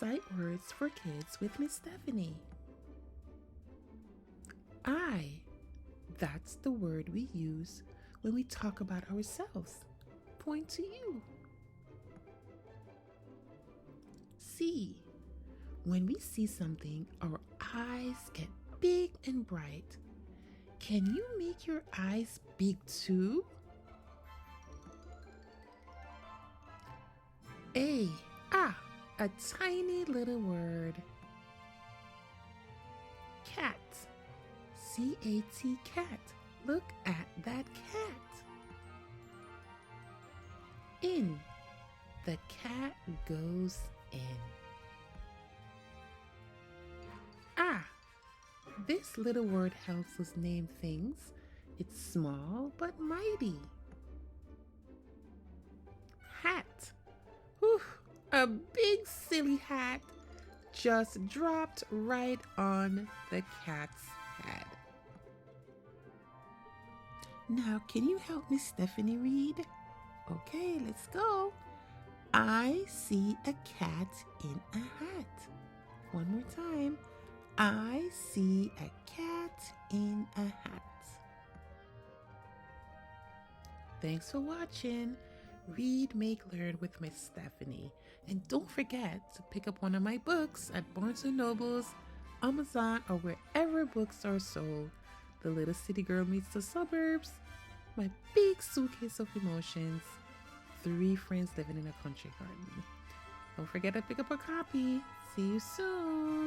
Sight words for kids with Miss Stephanie. I. That's the word we use when we talk about ourselves. Point to you. See. When we see something, our eyes get big and bright. Can you make your eyes big too? A tiny little word. Cat. C-A-T, cat. Look at that cat. In. The cat goes in. This little word helps us name things. It's small but mighty. Hat. Whew, a big silly hat just dropped right on the cat's head. Now, can you help Miss Stephanie read? Okay, let's go. I see a cat in a hat. One more time. I see a cat in a hat. Thanks for watching. Read, Make, Learn with Miss Stephanie. And don't forget to pick up one of my books at Barnes & Noble's, Amazon, or wherever books are sold. The Little City Girl Meets the Suburbs, My Big Suitcase of Emotions, 3 Friends Living in a Country Garden. Don't forget to pick up a copy. See you soon.